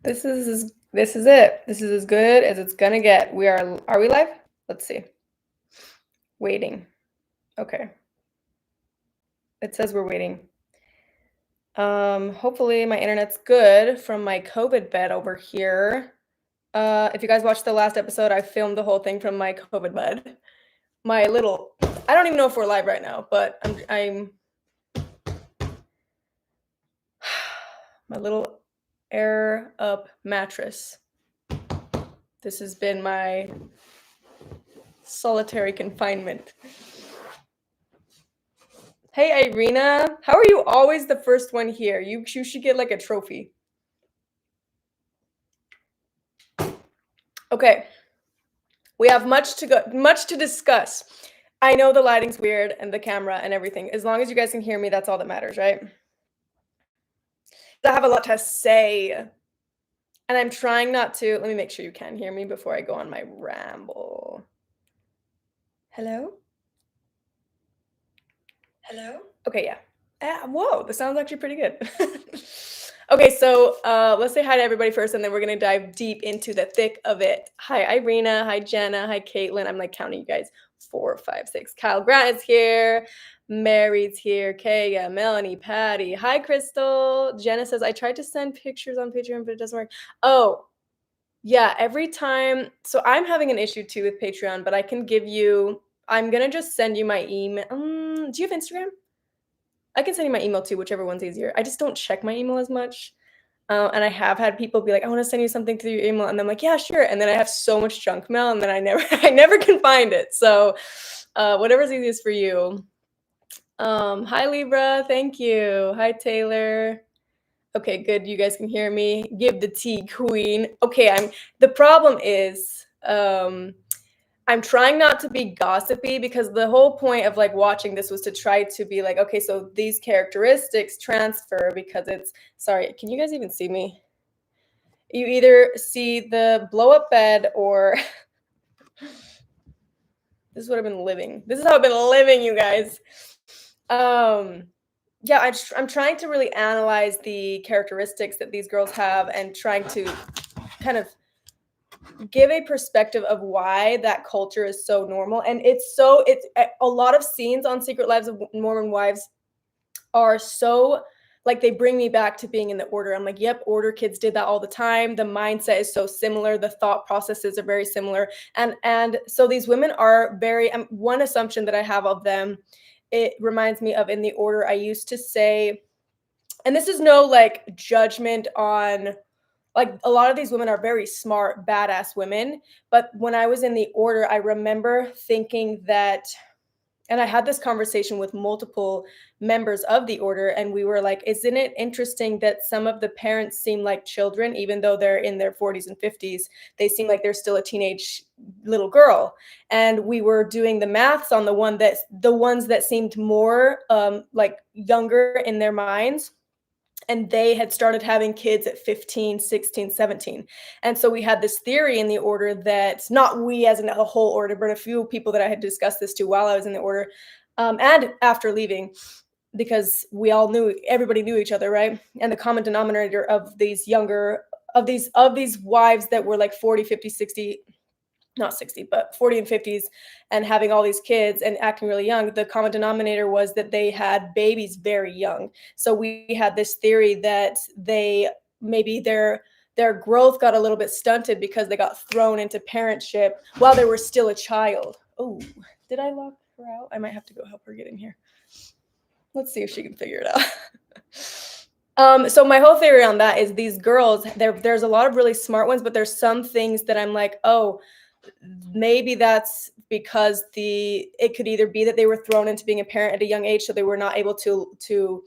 This is it. This is as good as it's gonna get. Are we live? Let's see. Waiting. Okay. It says we're waiting. Hopefully my internet's good from my COVID bed over here. If you guys watched the last episode, I filmed the whole thing from my COVID bed. My little I don't even know if we're live right now, but I'm my little air up mattress. This has been my solitary confinement. Hey, Irina. How are you always the first one here? You should get like a trophy. Okay. We have much to discuss. I know the lighting's weird and the camera and everything. As long as you guys can hear me, that's all that matters, right? I have a lot to say. And I'm trying not to. Let me make sure you can hear me before I go on my ramble. Hello? Hello? Okay, yeah. Whoa, the sound's actually pretty good. Okay, so let's say hi to everybody first, and then we're gonna dive deep into the thick of it. Hi, Irina. Hi, Jenna. Hi, Caitlin. I'm like counting you guys. 4, 5, 6. Kyle Grant is here. Mary's here. Kaya, Melanie, Patty. Hi, Crystal. Jenna says, I tried to send pictures on Patreon, but it doesn't work. Oh, yeah, every time. So I'm having an issue too with Patreon, but I can give you, I'm gonna just send you my email. Do you have Instagram? I can send you my email too, whichever one's easier. I just don't check my email as much. And I have had people be like, I want to send you something through your email. And I'm like, yeah, sure. And then I have so much junk mail and then I never can find it. So whatever's easiest for you. Hi, Libra. Thank you. Hi, Taylor. Okay, good. You guys can hear me. Give the tea, queen. Okay, the problem is, I'm trying not to be gossipy because the whole point of like watching this was to try to be like, okay, so these characteristics transfer because sorry, can you guys even see me? You either see the blow up bed or this is what I've been living. This is how I've been living, you guys. Yeah, I'm trying to really analyze the characteristics that these girls have and trying to kind of give a perspective of why that culture is so normal. And it's a lot of scenes on Secret Lives of Mormon Wives are so like they bring me back to being in the order. I'm like, yep, order kids did that all the time. The mindset is so similar. The thought processes are very similar. And so these women are very one assumption that I have of them, it reminds me of in the order I used to say, and this is no like judgment on like a lot of these women are very smart, badass women. But when I was in the order, I remember thinking that, and I had this conversation with multiple members of the order, and we were like, isn't it interesting that some of the parents seem like children, even though they're in their 40s and 50s, they seem like they're still a teenage little girl. And we were doing the maths on the ones that seemed more like younger in their minds, and they had started having kids at 15, 16, 17. And so we had this theory in the order that, not we as in a whole order, but a few people that I had discussed this to while I was in the order, and after leaving, because everybody knew each other, right? And the common denominator of these wives that were like 40, 50, 60, not 60, but 40 and 50s, and having all these kids and acting really young, the common denominator was that they had babies very young. So we had this theory that maybe their growth got a little bit stunted because they got thrown into parentship while they were still a child. Oh, did I lock her out? I might have to go help her get in here. Let's see if she can figure it out. So my whole theory on that is these girls, there's a lot of really smart ones, but there's some things that I'm like, oh, maybe that's because it could either be that they were thrown into being a parent at a young age, so they were not able to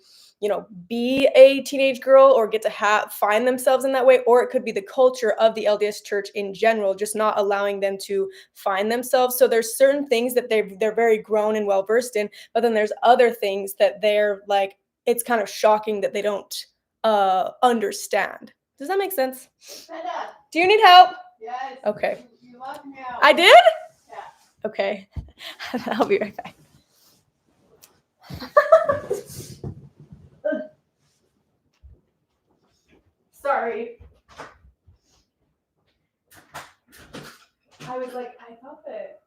be a teenage girl or get to find themselves in that way, or it could be the culture of the LDS Church in general just not allowing them to find themselves. So there's certain things that they're very grown and well versed in, but then there's other things that they're like, it's kind of shocking that they don't understand. Does that make sense? Do you need help? Yes. Okay. You locked me out. I did? Yeah. Okay. I'll be right back. Sorry. I was like, I thought that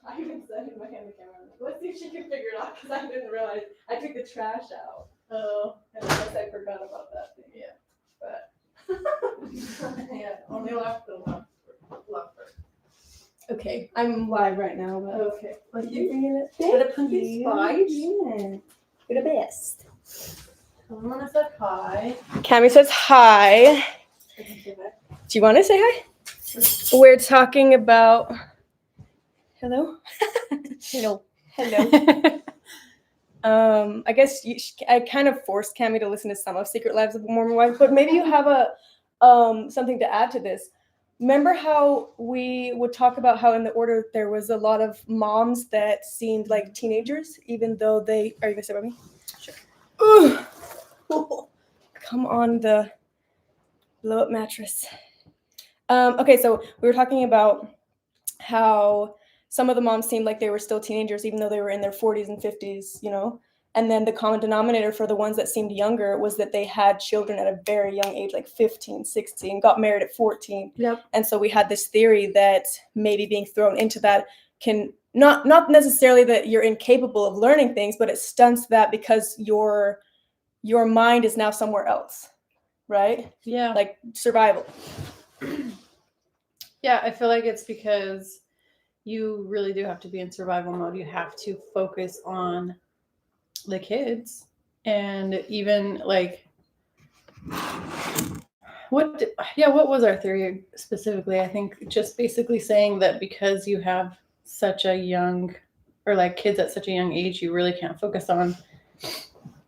I even said in my hand the camera, let's see if she can figure it out because I didn't realize I took the trash out. Oh, and I guess I forgot about that thing. Yeah, but yeah, only left the left first. Okay, I'm live right now, but okay. Thank you. Thank you. Yeah. You're the best. Someone said hi. Cami says hi. Do you want to say hi? We're talking about. Hello. Hello. Hello. I guess I kind of forced Cami to listen to some of Secret Lives of a Mormon Wife, but maybe you have a something to add to this. Remember how we would talk about how in the order there was a lot of moms that seemed like teenagers, even though they. Are you gonna say about me? Sure. Come on the blow up mattress. Okay, so we were talking about how some of the moms seemed like they were still teenagers, even though they were in their 40s and 50s, you know? And then the common denominator for the ones that seemed younger was that they had children at a very young age, like 15, 16, got married at 14. Yep. And so we had this theory that maybe being thrown into that can not necessarily that you're incapable of learning things, but it stunts that because your mind is now somewhere else, right? Yeah. Like survival. Yeah, I feel like it's because you really do have to be in survival mode. You have to focus on the kids. And even like what was our theory specifically? I think just basically saying that because you have such a young, or like kids at such a young age, you really can't focus on.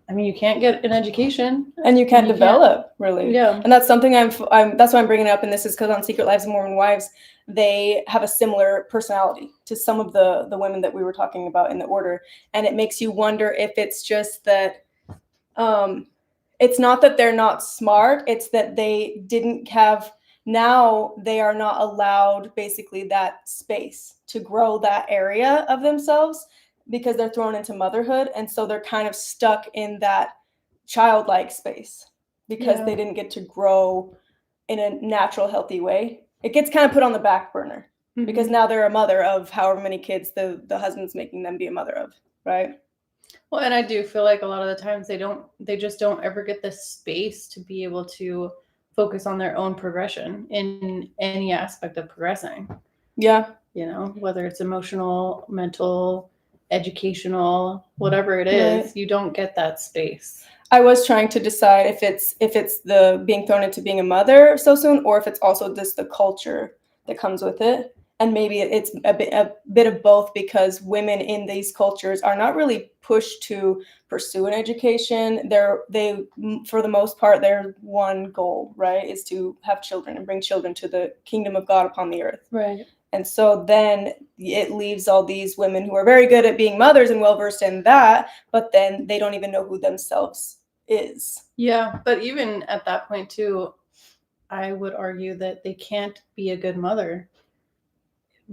I mean, you can't get an education, and you can't develop really. Yeah, and that's something I'm. That's why I'm bringing it up, and this is because on Secret Lives of Mormon Wives, they have a similar personality to some of the women that we were talking about in the order, and it makes you wonder if it's just that. It's not that they're not smart; it's that they didn't have. Now they are not allowed basically that space to grow that area of themselves because they're thrown into motherhood, and so they're kind of stuck in that childlike space because they didn't get to grow in a natural, healthy way. It gets kind of put on the back burner because now they're a mother of however many kids the husband's making them be a mother of, right? Well, and I do feel like a lot of the times they just don't ever get the space to be able to focus on their own progression in any aspect of progressing. Yeah. You know, whether it's emotional, mental, educational, whatever it is, right. You don't get that space. I was trying to decide if it's the being thrown into being a mother so soon, or if it's also just the culture that comes with it. And maybe it's a bit of both, because women in these cultures are not really pushed to pursue an education. They for the most part, their one goal, right, is to have children and bring children to the kingdom of God upon the earth. Right. And so then it leaves all these women who are very good at being mothers and well-versed in that, but then they don't even know who themselves is. Yeah, but even at that point too, I would argue that they can't be a good mother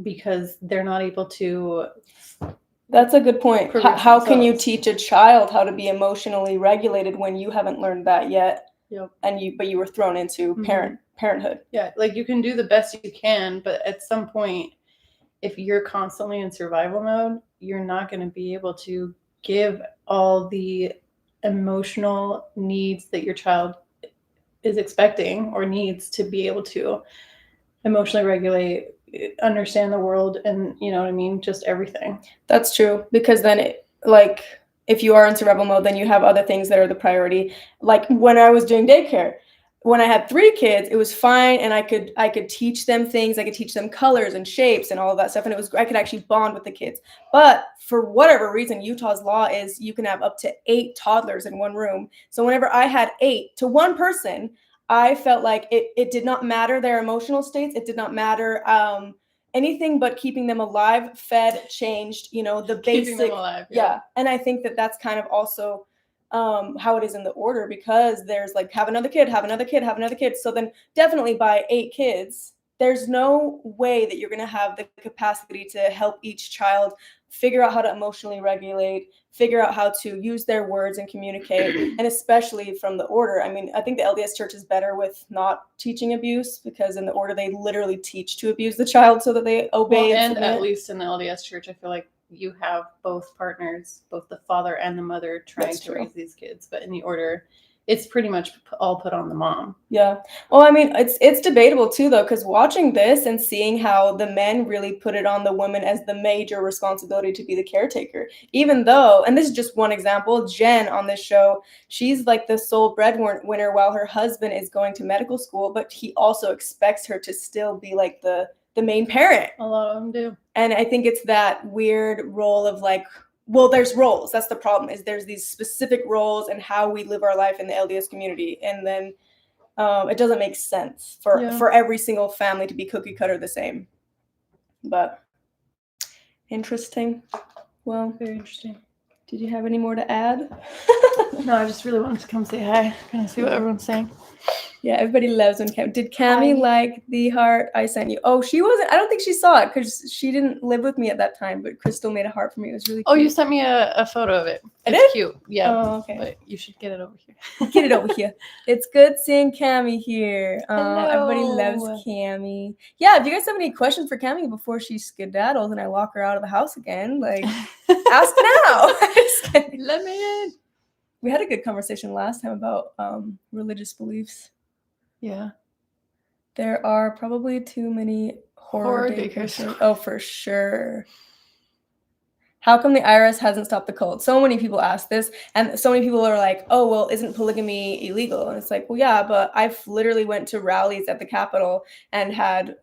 because they're not able to. That's a good point. How can you teach a child how to be emotionally regulated when you haven't learned that yet? Yep. But you were thrown into parenthood. Yeah, like you can do the best you can, but at some point, if you're constantly in survival mode, you're not going to be able to give all the emotional needs that your child is expecting or needs to be able to emotionally regulate, understand the world, and you know what I mean, just everything. That's true, because then if you are in survival mode, then you have other things that are the priority. Like when I was doing daycare, when I had 3 kids, it was fine, and I could teach them things. I could teach them colors and shapes and all of that stuff, and I could actually bond with the kids. But for whatever reason, Utah's law is you can have up to 8 toddlers in one room. So whenever I had 8 to one person, I felt like it did not matter their emotional states. It did not matter anything but keeping them alive, fed, changed, the basic. Keeping them alive, yeah. And I think that that's kind of also how it is in the order, because there's like have another kid. So then definitely by 8 kids, there's no way that you're going to have the capacity to help each child figure out how to emotionally regulate, figure out how to use their words and communicate, and especially from the order. I mean, I think the LDS Church is better with not teaching abuse, because in the order they literally teach to abuse the child so that they obey. Well, and at least in the LDS Church, I feel like you have both partners, both the father and the mother, trying to raise these kids. But in the order, it's pretty much all put on the mom. Yeah. Well, I mean, it's debatable too, though, because watching this and seeing how the men really put it on the woman as the major responsibility to be the caretaker, even though, and this is just one example, Jen on this show, she's like the sole breadwinner while her husband is going to medical school, but he also expects her to still be like the main parent. A lot of them do. And I think it's that weird role of like, well, there's roles. That's the problem, is there's these specific roles and how we live our life in the LDS community. And then it doesn't make sense for every single family to be cookie cutter the same. But interesting. Well, very interesting. Did you have any more to add? No, I just really wanted to come say hi. Kind of see what everyone's saying. Yeah, everybody loves when did Cammie like the heart I sent you? Oh, she wasn't. I don't think she saw it because she didn't live with me at that time. But Crystal made a heart for me. It was really cute. Oh, you sent me a photo of it. I It's did? cute. Yeah. Oh, okay. But you should get it over here. Get it over here. It's good seeing Cammie here. Everybody loves Hello. Cammie. Yeah, if you guys have any questions for Cammie before she skedaddles and I lock her out of the house again, like, ask now. Just kidding. Let me in. We had a good conversation last time about religious beliefs. Yeah. There are probably too many horror daycares. Oh, for sure. How come the IRS hasn't stopped the cult? So many people ask this, and so many people are like, oh, well, isn't polygamy illegal? And it's like, well, yeah, but I've literally went to rallies at the Capitol and had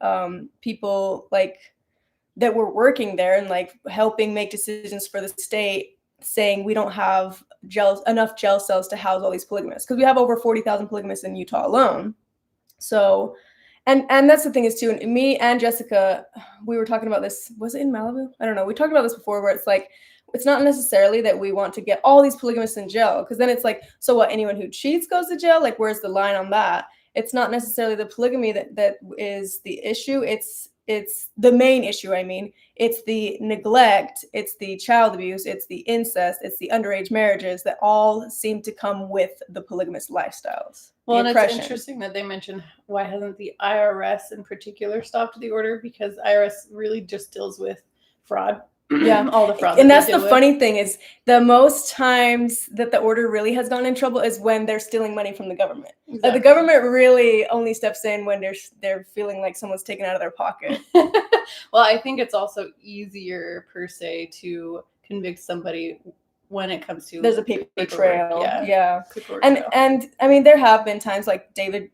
people like that were working there and like helping make decisions for the state saying we don't have enough jail cells to house all these polygamists, because we have over 40,000 polygamists in Utah alone. So, and that's the thing is too, and me and Jessica, we were talking about this, was it in Malibu? I don't know. We talked about this before, where it's like, it's not necessarily that we want to get all these polygamists in jail, because then it's like, so what, anyone who cheats goes to jail? Like, where's the line on that? It's not necessarily the polygamy that is the issue. It's the main issue. I mean, it's the neglect, it's the child abuse, it's the incest, it's the underage marriages that all seem to come with the polygamous lifestyles. Well, and it's interesting that they mentioned why hasn't the IRS in particular stopped the order, because IRS really just deals with fraud. Yeah, all the fraud. And that's the funny thing is the most times that the order really has gone in trouble is when they're stealing money from the government. Exactly. The government really only steps in when they're feeling like someone's taken out of their pocket. Well, I think it's also easier per se to convict somebody when it comes to there's a paper trail. Yeah. And I mean, there have been times like David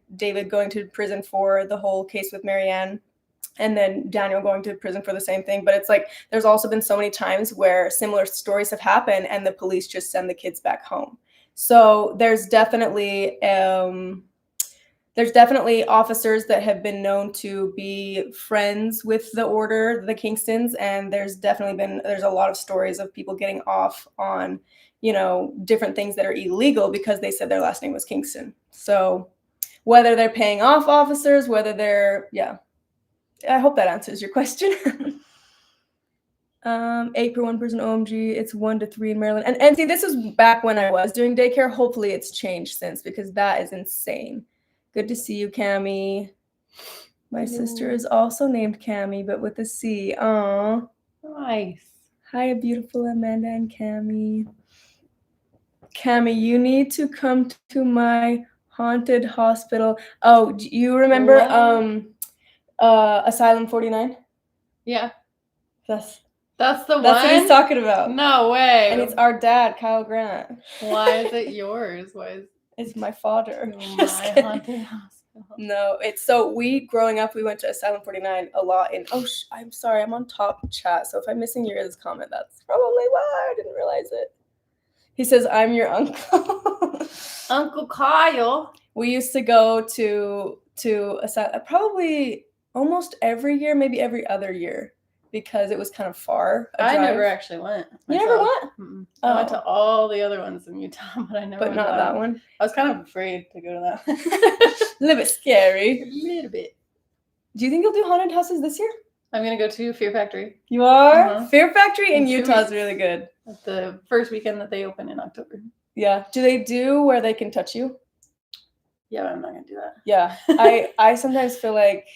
going to prison for the whole case with Marianne, and then Daniel going to prison for the same thing. But it's like there's also been so many times where similar stories have happened and the police just send the kids back home. So there's definitely officers that have been known to be friends with the order, the Kingstons, and there's a lot of stories of people getting off on, different things that are illegal because they said their last name was Kingston. So whether they're paying off officers, I hope that answers your question. 8 per 1 person OMG. It's 1 to 3 in Maryland. And see, this is back when I was doing daycare. Hopefully it's changed since, because that is insane. Good to see you, Cammie. My sister is also named Cammie, but with a C. Aw. Nice. Hi, beautiful Amanda and Cammie. Cammie, you need to come to my haunted hospital. Oh, do you remember Asylum 49? Yeah. That's the one? That's what he's talking about. No way. And it's our dad, Kyle Grant. Why is it yours? It's my father. My haunted hospital. No, it's so growing up, we went to Asylum 49 a lot I'm sorry, I'm on top chat. So if I'm missing your guys' comment, that's probably why I didn't realize it. He says, I'm your uncle. Uncle Kyle. We used to go to Asylum probably almost every year, maybe every other year, because it was kind of far. I never actually went. You never went? Mm-mm. I went to all the other ones in Utah, but I never went not to that one. I was kind of afraid to go to that. A little bit scary. A little bit. Do you think you'll do haunted houses this year? I'm gonna go to Fear Factory. You are? Uh-huh. Fear Factory in In 2 Utah is weeks. really good. At the first weekend that they open in October. Yeah. Do they do where they can touch you? Yeah, I'm not gonna do that. Yeah. I sometimes feel like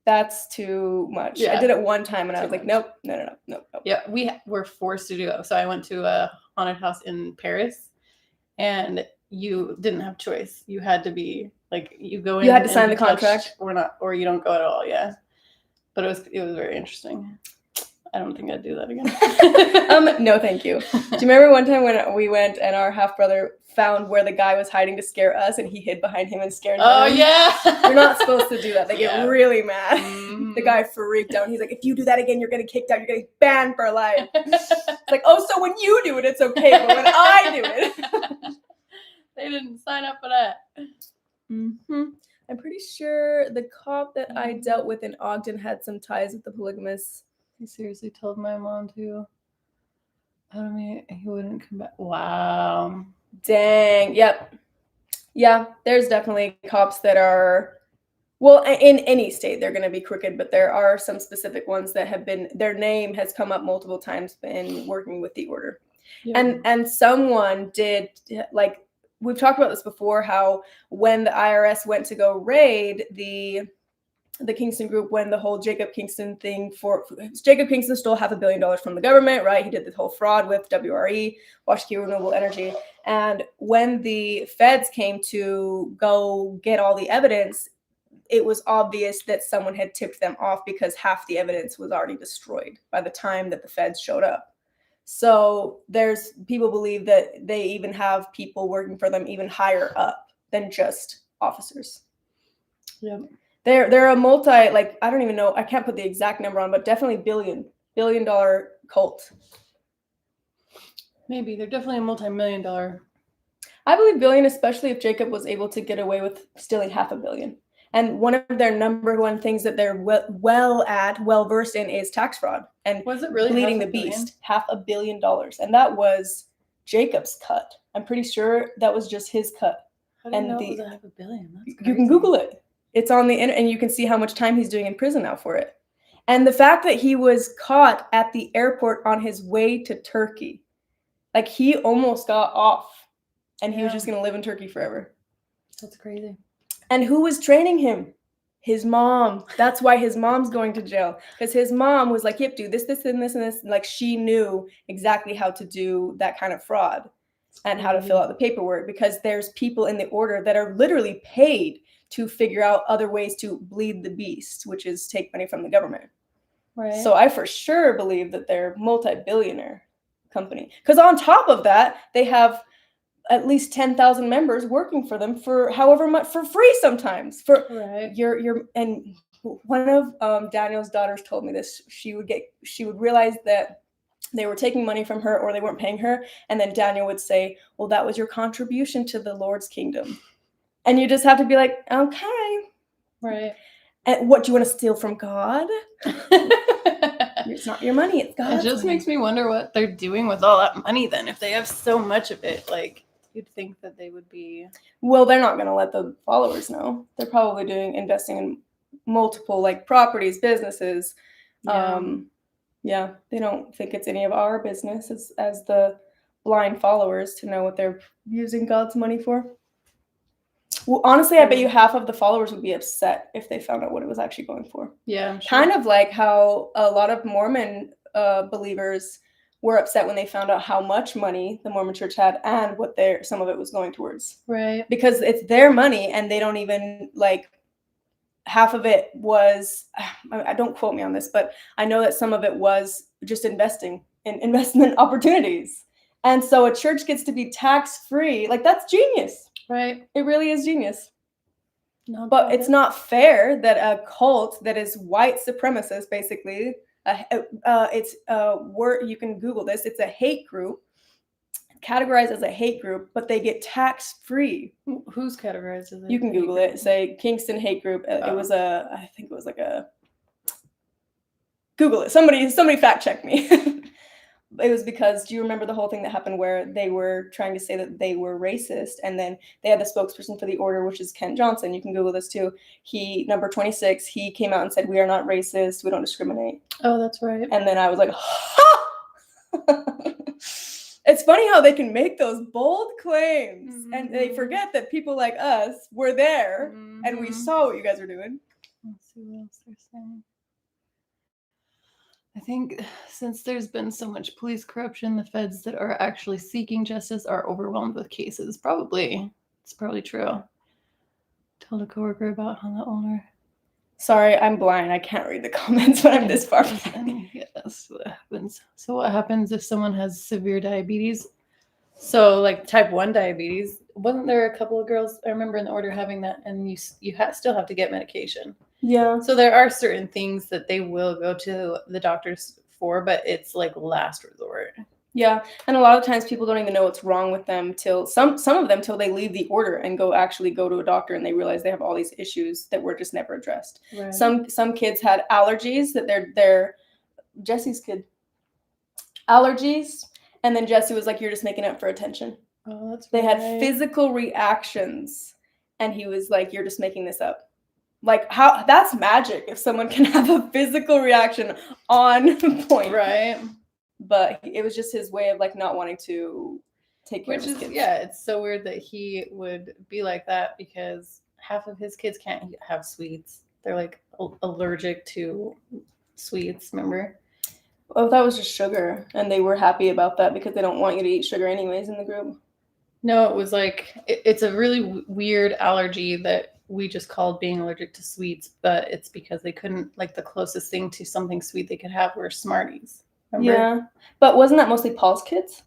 that's too much. I Yeah. did it one time and I Too was like, much. nope. Yeah, we were forced to do it. So I went to a haunted house in Paris, and you didn't have choice. You had to be like, you go in. You had to and sign be the contract? touched or not, or you don't go at all. Yeah, but it was very interesting. I don't think I'd do that again. No, thank you. Do you remember one time when we went and our half brother found where the guy was hiding to scare us, and he hid behind him and scared him? Oh yeah. You're not supposed to do that. They Yeah. get really mad. Mhm. The guy freaked out. He's like, if you do that again, you're gonna get kicked out. You're getting banned for life. It's like, oh, so when you do it, it's okay, but when I do it, they didn't sign up for that. mm-hmm. I'm pretty sure the cop that I dealt with in Ogden had some ties with the polygamists. He seriously told my mom to. I mean, he wouldn't come back. Wow. Dang. Yep. Yeah, there's definitely cops that are, well, in any state, they're going to be crooked, but there are some specific ones that have been, their name has come up multiple times in working with the order. Yeah. And someone did, like, we've talked about this before, how when the IRS went to go raid the Kingston group, when the whole Jacob Kingston thing, Jacob Kingston stole $500 million from the government, right? He did this whole fraud with WRE, Washington Renewable Energy. And when the feds came to go get all the evidence, it was obvious that someone had tipped them off because half the evidence was already destroyed by the time that the feds showed up. So there's people believe that they even have people working for them even higher up than just officers. Yep. They're a multi, like, I don't even know, I can't put the exact number on, but definitely billion dollar cult. Maybe they're definitely a multi-million-dollar. I believe billion, especially if Jacob was able to get away with stealing $500 million. And one of their number one things that they're well versed in is tax fraud and Was it really bleeding the beast. $500 million. And that was Jacob's cut. I'm pretty sure that was just his cut. How do you know it was $500 million? That's crazy. You can Google it. It's on the internet, and you can see how much time he's doing in prison now for it. And the fact that he was caught at the airport on his way to Turkey, like, he almost got off, and he was just going to live in Turkey forever. That's crazy. And who was training him? His mom. That's why his mom's going to jail, because his mom was like, yep, do this, and this, and this. Like, she knew exactly how to do that kind of fraud and how to fill out the paperwork, because there's people in the order that are literally paid to figure out other ways to bleed the beast, which is take money from the government. Right. So I for sure believe that they're multi-billionaire company. Because on top of that, they have at least 10,000 members working for them for however much, for free sometimes. For your and one of Daniel's daughters told me this. She would realize that they were taking money from her or they weren't paying her, and then Daniel would say, well, that was your contribution to the Lord's kingdom. And you just have to be like, okay. Right. And what, do you want to steal from God? It's not your money, it's God's. It just makes me wonder what they're doing with all that money then. If they have so much of it, like, you'd think that they would be. Well, they're not going to let the followers know. They're probably investing in multiple, like, properties, businesses. Yeah, they don't think it's any of our business as the blind followers to know what they're using God's money for. Well, honestly, I bet you half of the followers would be upset if they found out what it was actually going for. Yeah, sure. Kind of like how a lot of Mormon believers were upset when they found out how much money the Mormon church had and what some of it was going towards. Right. Because it's their money and they don't even, like, half of it was, I don't quote me on this, but I know that some of it was just investing in investment opportunities. And so a church gets to be tax-free. Like, that's genius. Right. It really is genius. No, but it's not fair that a cult that is white supremacist, basically, it's you can Google this. It's a hate group, categorized as a hate group, but they get tax-free. Who's categorized as a You can Google it. Say Kingston hate group. It was I think it was like a. Google it. Somebody fact check me. it was because, do you remember the whole thing that happened where they were trying to say that they were racist, and then they had the spokesperson for the order, which is Kent Johnson. You can Google this too. He, number 26, he came out and said, "We are not racist. We don't discriminate." Oh, that's right. And then I was like, ha! It's funny how they can make those bold claims, and they forget that people like us were there, and we saw what you guys were doing. Let's see what else they're saying. I think since there's been so much police corruption, the feds that are actually seeking justice are overwhelmed with cases. Probably. It's probably true. Told a coworker about how the owner. Sorry, I'm blind. I can't read the comments when I'm this far back. Yes, what happens. So what happens if someone has severe diabetes? So like type 1 diabetes, wasn't there a couple of girls, I remember in the order having that, and you still have to get medication. Yeah. So there are certain things that they will go to the doctors for, but it's like last resort. Yeah, and a lot of times people don't even know what's wrong with them till some of them till they leave the order and go to a doctor, and they realize they have all these issues that were just never addressed. Right. Some kids had allergies that they're Jesse's kid allergies, and then Jesse was like, "You're just making up for attention." Oh, that's They right. had physical reactions, and he was like, "You're just making this up." Like, how that's magic if someone can have a physical reaction on point. Right. But it was just his way of like not wanting to take care of his kids. Yeah, it's so weird that he would be like that because half of his kids can't have sweets. They're like allergic to sweets, remember? Oh, that was just sugar, and they were happy about that because they don't want you to eat sugar anyways in the group. No, it was like it's a really weird allergy that we just called being allergic to sweets, but it's because they couldn't, like, the closest thing to something sweet they could have were Smarties. Remember? Yeah, but wasn't that mostly Paul's kids?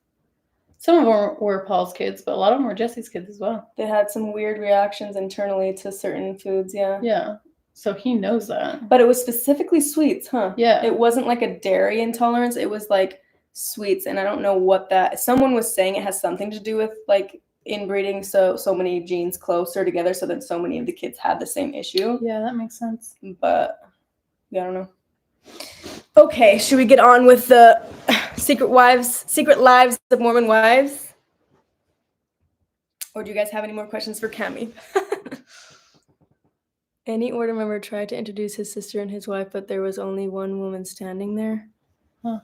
Some of them were Paul's kids, but a lot of them were Jesse's kids as well. They had some weird reactions internally to certain foods, yeah. Yeah, so he knows that. But it was specifically sweets, huh? Yeah. It wasn't like a dairy intolerance. It was like sweets, and I don't know what that. Someone was saying it has something to do with like inbreeding, so many genes closer together, so that so many of the kids had the same issue. Yeah, that makes sense. But yeah, I don't know. Okay, should we get on with the secret lives of Mormon wives? Or do you guys have any more questions for Cami? Any order member tried to introduce his sister and his wife, but there was only one woman standing there. Huh.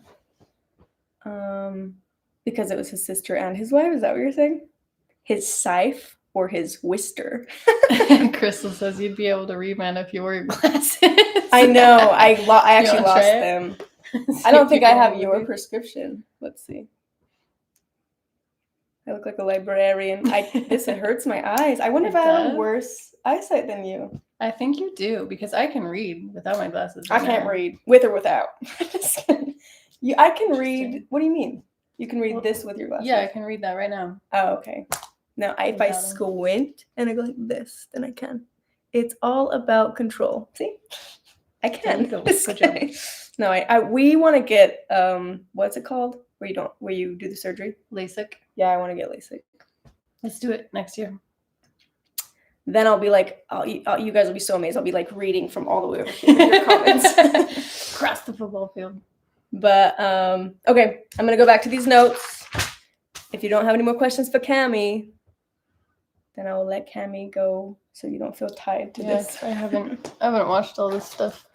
Because it was his sister and his wife. Is that what you're saying? His scythe or his whister? Crystal says you'd be able to read, man, if you wore your glasses. I know. I actually lost them. I don't think I have your prescription. Let's see. I look like a librarian. This hurts my eyes. I wonder if I have worse eyesight than you. I think you do, because I can read without my glasses. I can't read with or without. I can read. What do you mean? You can read this with your glasses? Yeah, I can read that right now. Oh, okay. Now, if I squint and I go like this, then I can. It's all about control. See? I can. Good job. No, we want to get what's it called? Where you do the surgery? LASIK. Yeah, I want to get LASIK. Let's do it next year. Then I'll be like, you guys will be so amazed. I'll be like reading from all the way over here in your comments. Across the football field. But okay, I'm gonna go back to these notes. If you don't have any more questions for Cami, then I will let Cami go so you don't feel tied to this. I haven't watched all this stuff.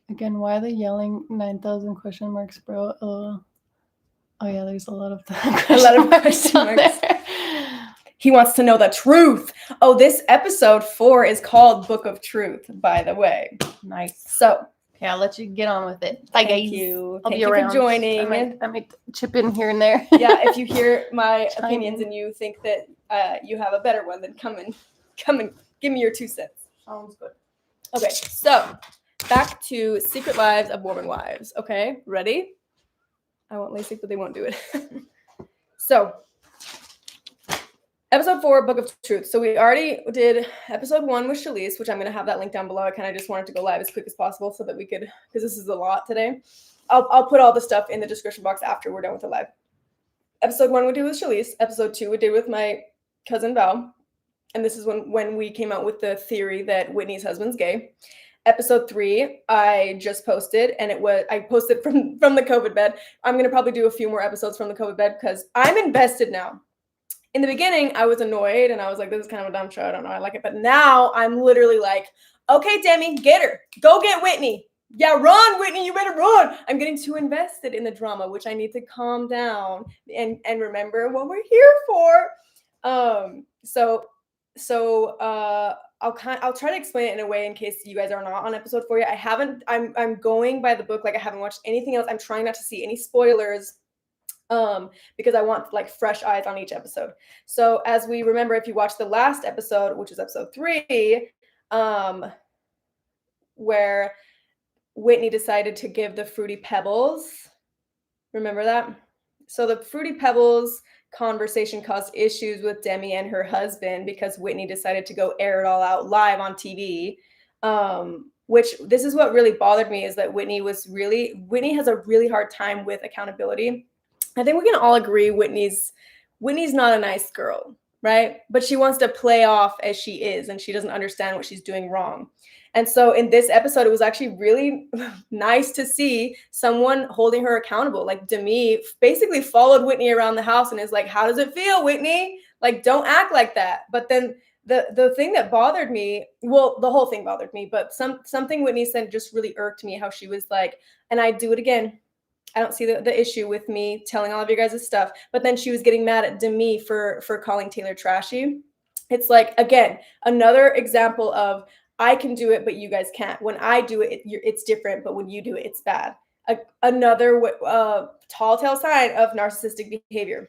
Again, why are they yelling 9,000 question marks, bro? Oh yeah, there's a lot of question marks. He wants to know the truth. Oh, this episode 4 is called Book of Truth, by the way. Nice. So, okay, I'll let you get on with it. Bye, guys. Thank you I'll be around. for joining. I might chip in here and there. Yeah, if you hear my opinions and you think that you have a better one, then come and give me your 2 cents. Sounds good. Okay, so back to Secret Lives of Mormon Wives. Okay, ready? I want LASIK, but they won't do it. So, episode 4, Book of Truth. So we already did episode 1 with Shalise, which I'm going to have that link down below. I kind of just wanted to go live as quick as possible so that we could, because this is a lot today. I'll put all the stuff in the description box after we're done with the live. Episode 1 we did with Shalise. Episode 2 we did with my cousin Val. And this is when we came out with the theory that Whitney's husband's gay. Episode 3, I just posted, and I posted from the COVID bed. I'm gonna probably do a few more episodes from the COVID bed because I'm invested now. In the beginning, I was annoyed and I was like, this is kind of a dumb show. I don't know. I like it. But now I'm literally like, okay, Demi, get her. Go get Whitney. Yeah, run, Whitney. You better run. I'm getting too invested in the drama, which I need to calm down and remember what we're here for. I'll try to explain it in a way in case you guys are not on episode 4 yet. I'm going by the book. Like I haven't watched anything else. I'm trying not to see any spoilers because I want like fresh eyes on each episode. So as we remember, if you watch the last episode, which is episode 3, where Whitney decided to give the Fruity Pebbles. Remember that? So the Fruity Pebbles conversation caused issues with Demi and her husband because Whitney decided to go air it all out live on TV. Which this is what really bothered me is that Whitney has a really hard time with accountability. I think we can all agree Whitney's not a nice girl, right? But she wants to play off as she is, and she doesn't understand what she's doing wrong. And so in this episode, it was actually really nice to see someone holding her accountable. Like Demi basically followed Whitney around the house and is like, how does it feel, Whitney? Like, don't act like that. But then the thing that bothered me, well, the whole thing bothered me, but something Whitney said just really irked me, how she was like, and I'd do it again. I don't see the issue with me telling all of you guys' stuff. But then she was getting mad at Demi for calling Taylor trashy. It's like, again, another example of I can do it, but you guys can't. When I do it, it's different, but when you do it, it's bad. Another tall tale sign of narcissistic behavior.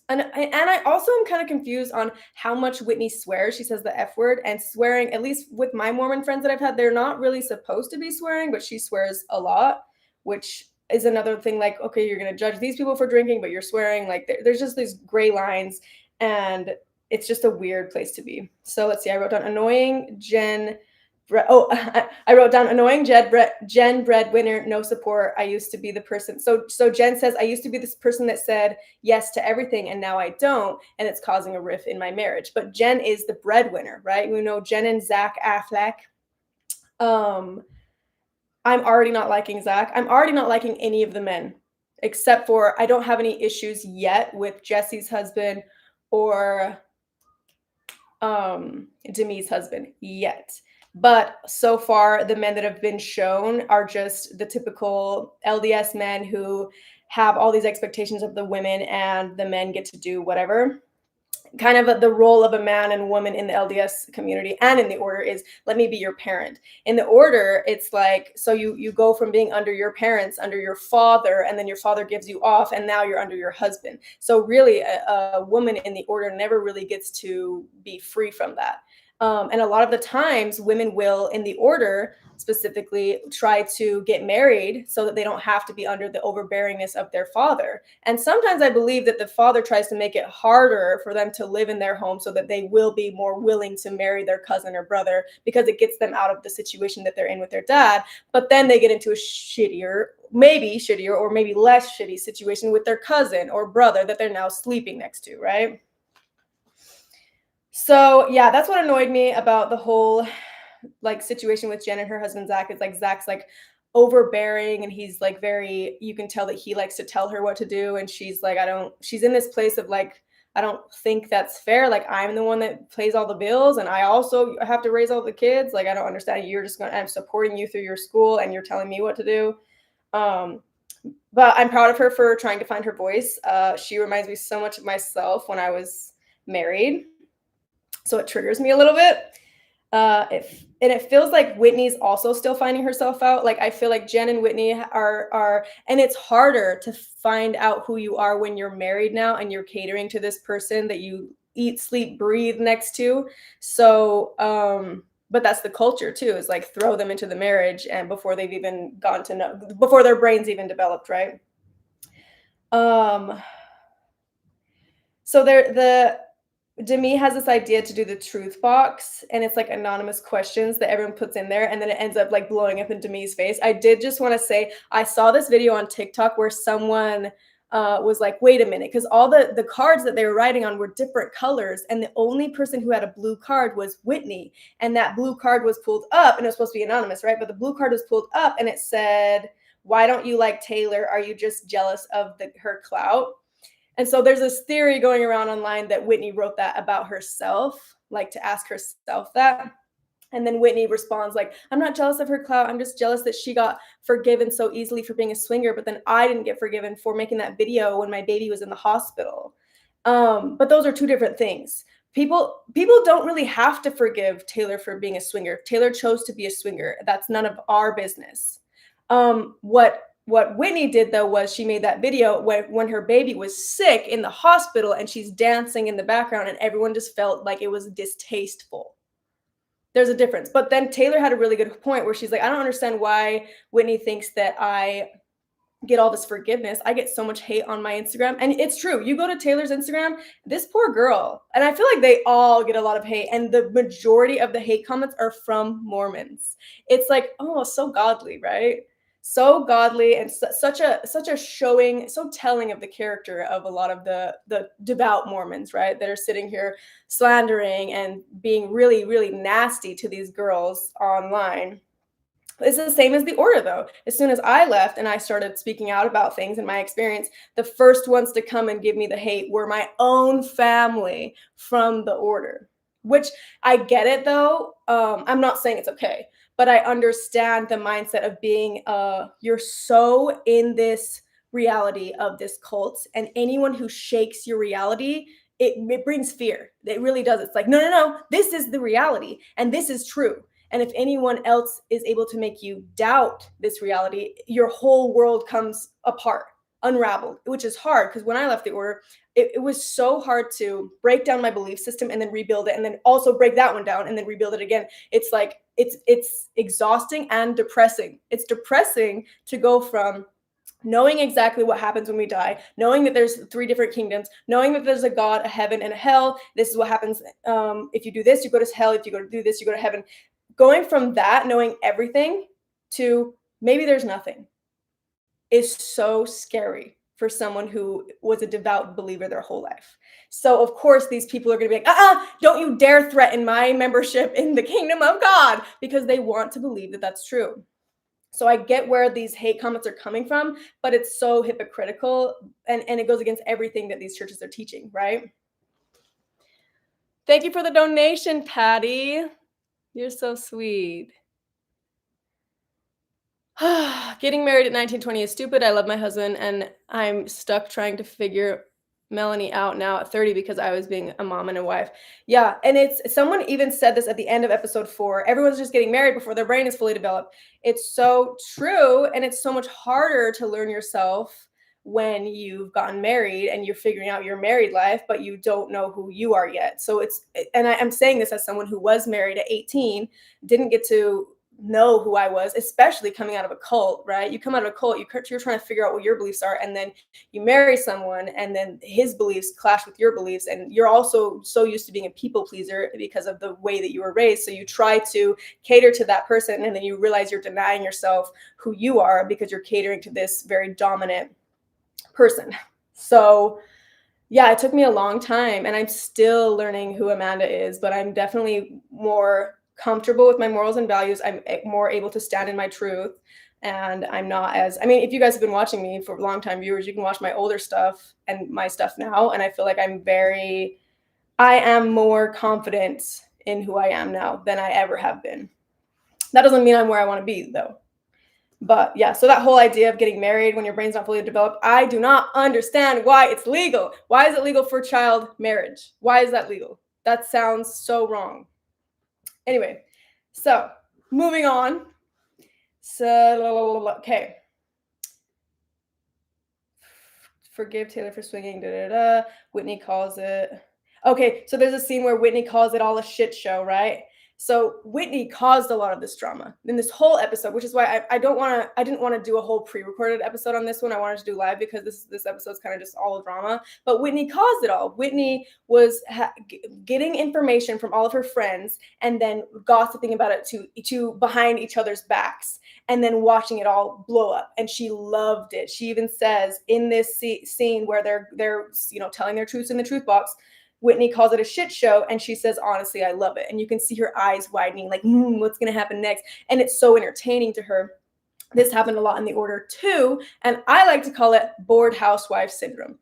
And I also am kind of confused on how much Whitney swears. She says the F word, and swearing, at least with my Mormon friends that I've had, they're not really supposed to be swearing, but she swears a lot, which is another thing. Like, okay, you're going to judge these people for drinking, but you're swearing. Like there's just these gray lines, and it's just a weird place to be. So let's see. I wrote down annoying Jen. I wrote down annoying Jen breadwinner, no support. I used to be the person. So Jen says, I used to be this person that said yes to everything, and now I don't, and it's causing a rift in my marriage. But Jen is the breadwinner, right? We know Jen and Zach Affleck. I'm already not liking Zach. I'm already not liking any of the men, except for I don't have any issues yet with Jesse's husband or Demi's husband yet. But so far, the men that have been shown are just the typical LDS men who have all these expectations of the women, and the men get to do whatever. Kind of the role of a man and woman in the LDS community and in the order is, let me be your parent. In the order, it's like, so you go from being under your parents, under your father, and then your father gives you off, and now you're under your husband. So really, a woman in the order never really gets to be free from that. And a lot of the times women will, in the order specifically, try to get married so that they don't have to be under the overbearingness of their father. And sometimes I believe that the father tries to make it harder for them to live in their home so that they will be more willing to marry their cousin or brother, because it gets them out of the situation that they're in with their dad. But then they get into a shittier or maybe less shitty situation with their cousin or brother that they're now sleeping next to, right? So yeah, that's what annoyed me about the whole like situation with Jen and her husband Zach. Is like Zach's like overbearing, and he's like you can tell that he likes to tell her what to do, and she's like, she's in this place of like, I don't think that's fair. Like, I'm the one that pays all the bills, and I also have to raise all the kids. Like, I don't understand. I'm supporting you through your school, and you're telling me what to do. But I'm proud of her for trying to find her voice. She reminds me so much of myself when I was married. So it triggers me a little bit. It feels like Whitney's also still finding herself out. Like, I feel like Jen and Whitney are, and it's harder to find out who you are when you're married now and you're catering to this person that you eat, sleep, breathe next to. So, but that's the culture too, is like throw them into the marriage and before they've even gone to know, before their brains even developed, right? So Demi has this idea to do the truth box, and it's like anonymous questions that everyone puts in there, and then it ends up like blowing up in Demi's face. I did just want to say, I saw this video on TikTok where someone was like, wait a minute, because all the cards that they were writing on were different colors, and the only person who had a blue card was Whitney, and that blue card was pulled up, and it was supposed to be anonymous, right? But the blue card was pulled up, and it said, "Why don't you like Taylor? Are you just jealous of her clout?" And so there's this theory going around online that Whitney wrote that about herself, like to ask herself that. And then Whitney responds like, "I'm not jealous of her clout. I'm just jealous that she got forgiven so easily for being a swinger, but then I didn't get forgiven for making that video when my baby was in the hospital." But those are two different things. People don't really have to forgive Taylor for being a swinger. Taylor chose to be a swinger. That's none of our business. What Whitney did though was she made that video when her baby was sick in the hospital, and she's dancing in the background, and everyone just felt like it was distasteful. There's a difference. But then Taylor had a really good point where she's like, "I don't understand why Whitney thinks that I get all this forgiveness. I get so much hate on my Instagram." And it's true. You go to Taylor's Instagram, this poor girl, and I feel like they all get a lot of hate, and the majority of the hate comments are from Mormons. It's like, oh, so godly, right? So godly, and such a showing, so telling of the character of a lot of the devout Mormons, right? That are sitting here slandering and being really, really nasty to these girls online. It's the same as the order, though. As soon as I left and I started speaking out about things in my experience, the first ones to come and give me the hate were my own family from the order, which I get it, though. I'm not saying it's okay, but I understand the mindset of being, you're so in this reality of this cult, and anyone who shakes your reality, it brings fear. It really does. It's like, no, no, no, this is the reality, and this is true. And if anyone else is able to make you doubt this reality, your whole world comes apart, unraveled, which is hard. Because when I left the order, it was so hard to break down my belief system and then rebuild it, and then also break that one down and then rebuild it again. It's like, it's exhausting and depressing. It's depressing to go from knowing exactly what happens when we die, knowing that there's three different kingdoms, knowing that there's a God, a heaven, and a hell. This is what happens. If you do this, you go to hell. If you go to do this, you go to heaven. Going from that, knowing everything, to maybe there's nothing, is so scary for someone who was a devout believer their whole life. So of course these people are going to be like, don't you dare threaten my membership in the kingdom of God, because they want to believe that that's true. So I get where these hate comments are coming from, but it's so hypocritical, and it goes against everything that these churches are teaching, right? Thank you for the donation, Patty. You're so sweet. Getting married at 1920 is stupid. I love my husband, and I'm stuck trying to figure Melanie out now at 30 because I was being a mom and a wife. Yeah, and it's someone even said this at the end of episode 4. Everyone's just getting married before their brain is fully developed. It's so true, and it's so much harder to learn yourself when you've gotten married and you're figuring out your married life, but you don't know who you are yet. So I'm saying this as someone who was married at 18, didn't get to know who I was, especially coming out of a cult, right? You come out of a cult, you're trying to figure out what your beliefs are, and then you marry someone, and then his beliefs clash with your beliefs, and you're also so used to being a people pleaser because of the way that you were raised. So you try to cater to that person, and then you realize you're denying yourself who you are because you're catering to this very dominant person. So yeah, it took me a long time, and I'm still learning who Amanda is, but I'm definitely more comfortable with my morals and values. I'm more able to stand in my truth, and I'm not as, I mean, if you guys have been watching me for long time viewers, you can watch my older stuff and my stuff now, and I feel like I am more confident in who I am now than I ever have been. That doesn't mean I'm where I want to be, though. But yeah, so that whole idea of getting married when your brain's not fully developed, I do not understand why it's legal. Why is it legal for child marriage? Why is that legal? That sounds so wrong. Anyway, so moving on. So, okay. Forgive Taylor for swinging. Whitney calls it. Okay, so there's a scene where Whitney calls it all a shit show, right? So Whitney caused a lot of this drama in this whole episode, which is why I didn't want to do a whole pre-recorded episode on this one. I wanted to do live because this episode's kind of just all drama. But Whitney caused it all. Whitney was getting information from all of her friends and then gossiping about it to behind each other's backs, and then watching it all blow up. And she loved it. She even says in this scene where they're telling their truths in the truth box, Whitney calls it a shit show, and she says, honestly, I love it. And you can see her eyes widening, like, what's going to happen next? And it's so entertaining to her. This happened a lot in The Order too, and I like to call it bored housewife syndrome.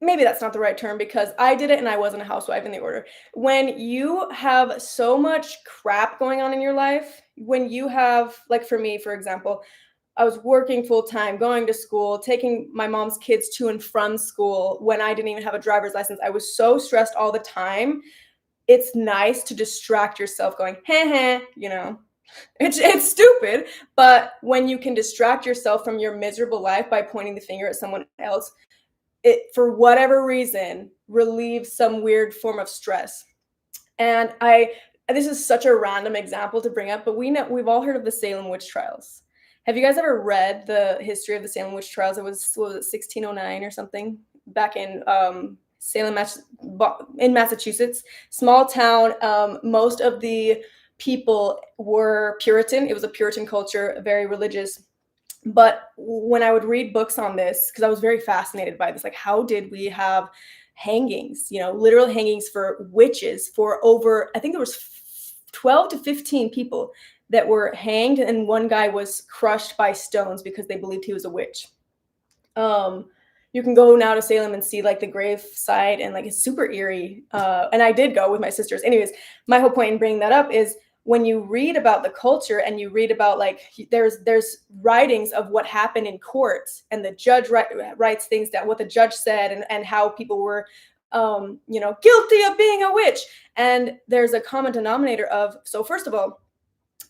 Maybe that's not the right term, because I did it and I wasn't a housewife in The Order. When you have so much crap going on in your life, when you have, like for me, for example, I was working full time, going to school, taking my mom's kids to and from school when I didn't even have a driver's license. I was so stressed all the time. It's nice to distract yourself going, heh, it's stupid. But when you can distract yourself from your miserable life by pointing the finger at someone else, it, for whatever reason, relieves some weird form of stress. And this is such a random example to bring up, but we've all heard of the Salem witch trials. Have you guys ever read the history of the Salem witch trials? It was 1609 or something, back in Salem, in Massachusetts, small town. Most of the people were Puritan. It was a Puritan culture, very religious. But when I would read books on this, because I was very fascinated by this, like, how did we have hangings, literal hangings for witches for over, I think there was 12 to 15 people that were hanged, and one guy was crushed by stones because they believed he was a witch. You can go now to Salem and see like the grave site, and like it's super eerie. And I did go with my sisters. Anyways, my whole point in bringing that up is when you read about the culture and you read about like there's writings of what happened in court, and the judge writes things down, what the judge said, and how people were guilty of being a witch. And there's a common denominator of, so first of all,